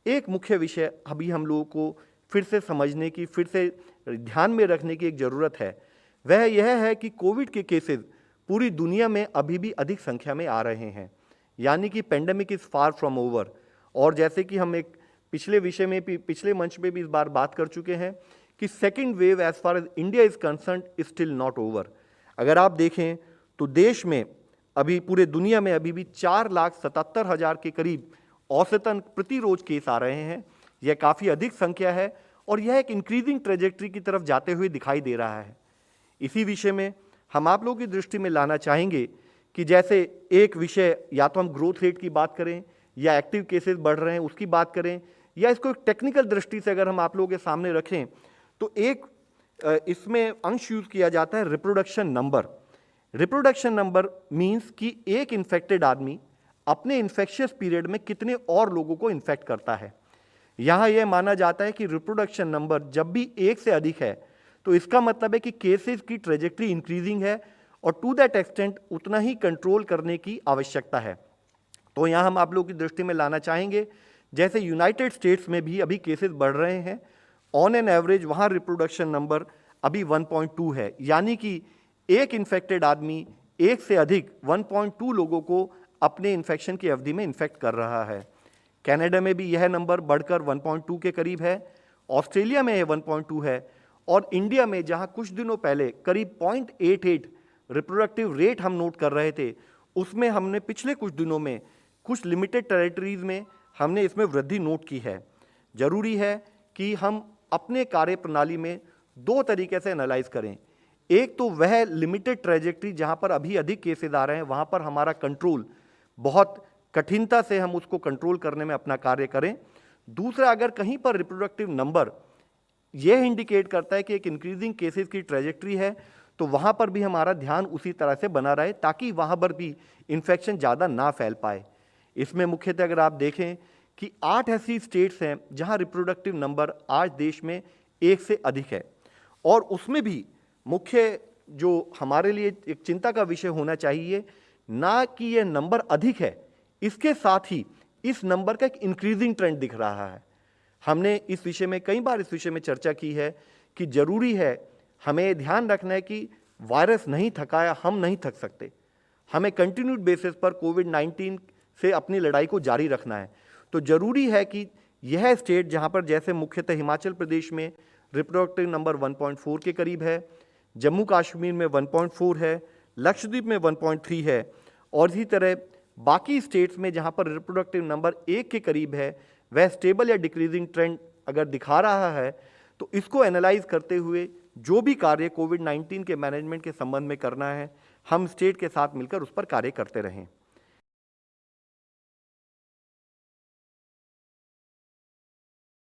एक मुख्य विषय अभी हम लोगों को फिर से समझने की, फिर से ध्यान में रखने की एक ज़रूरत है, वह यह है कि कोविड के केसेस पूरी दुनिया में अभी भी अधिक संख्या में आ रहे हैं, यानी कि pandemic is far from over. और जैसे कि हम एक पिछले विषय में भी, पिछले मंच पे भी इस बार बात कर चुके हैं कि second wave as far as India is concerned is still not over. अगर आप देखें तो देश में अभी, पूरे दुनिया में अभी भी 4,77,000 के करीब औसतन प्रति रोज केस आ रहे हैं। यह काफ़ी अधिक संख्या है और यह एक इंक्रीजिंग ट्रेजेक्ट्री की तरफ जाते हुए दिखाई दे रहा है। इसी विषय में हम आप लोगों की दृष्टि में लाना चाहेंगे कि जैसे एक विषय, या तो हम ग्रोथ रेट की बात करें या एक्टिव केसेस बढ़ रहे हैं उसकी बात करें, या इसको एक टेक्निकल दृष्टि से अगर हम आप लोगों के सामने रखें तो एक इसमें अंश यूज किया जाता है reproduction number. Reproduction number means कि एक इन्फेक्टेड आदमी अपने इन्फेक्शियस पीरियड में कितने और लोगों को इन्फेक्ट करता है। यहाँ यह माना जाता है कि रिप्रोडक्शन नंबर जब भी एक से अधिक है तो इसका मतलब है कि केसेस की ट्रेजेक्ट्री इंक्रीजिंग है और टू दैट एक्सटेंट उतना ही कंट्रोल करने की आवश्यकता है। तो यहाँ हम आप लोगों की दृष्टि में लाना चाहेंगे, जैसे यूनाइटेड स्टेट्स में भी अभी केसेस बढ़ रहे हैं। ऑन एन एवरेज वहाँ रिप्रोडक्शन नंबर अभी 1.2 है, यानी कि एक इन्फेक्टेड आदमी एक से अधिक 1.2 लोगों को अपने इन्फेक्शन की अवधि में इन्फेक्ट कर रहा है। कनाडा में भी यह नंबर बढ़कर 1.2 के करीब है, ऑस्ट्रेलिया में यह 1.2 है, और इंडिया में जहां कुछ दिनों पहले करीब 0.88 रिप्रोडक्टिव रेट हम नोट कर रहे थे, उसमें हमने पिछले कुछ दिनों में कुछ लिमिटेड टेरिटरीज में हमने इसमें वृद्धि नोट की है। जरूरी है कि हम अपने कार्य प्रणाली में दो तरीके से एनालाइज करें। एक तो वह लिमिटेड ट्रेजेक्ट्री जहां पर अभी अधिक केसेस आ रहे हैं, वहां पर हमारा कंट्रोल बहुत कठिनता से हम उसको कंट्रोल करने में अपना कार्य करें। दूसरा, अगर कहीं पर रिप्रोडक्टिव नंबर यह इंडिकेट करता है कि एक इंक्रीजिंग केसेस की ट्रेजेक्ट्री है, तो वहां पर भी हमारा ध्यान उसी तरह से बना रहे ताकि वहां पर भी इन्फेक्शन ज़्यादा ना फैल पाए। इसमें मुख्यतः अगर आप देखें कि 8 ऐसी स्टेट्स हैं जहां रिप्रोडक्टिव नंबर आज देश में एक से अधिक है, और उसमें भी मुख्य जो हमारे लिए एक चिंता का विषय होना चाहिए, ना कि यह नंबर अधिक है, इसके साथ ही इस नंबर का एक इंक्रीजिंग ट्रेंड दिख रहा है। हमने इस विषय में कई बार इस विषय में चर्चा की है कि जरूरी है, हमें ध्यान रखना है कि वायरस नहीं थका या हम नहीं थक सकते, हमें कंटिन्यूड बेसिस पर कोविड-19 से अपनी लड़ाई को जारी रखना है। तो जरूरी है कि यह स्टेट जहां पर, जैसे मुख्यतः हिमाचल प्रदेश में रिप्रोडक्टिव नंबर 1.4 के करीब है, जम्मू कश्मीर में 1.4 है, लक्षद्वीप में 1.3 है, और इसी तरह बाकी स्टेट्स में जहां पर रिप्रोडक्टिव नंबर 1 के करीब है, वह स्टेबल या डिक्रीजिंग ट्रेंड अगर दिखा रहा है, तो इसको एनालाइज करते हुए जो भी कार्य कोविड-19 के मैनेजमेंट के संबंध में करना है, हम स्टेट के साथ मिलकर उस पर कार्य करते रहें।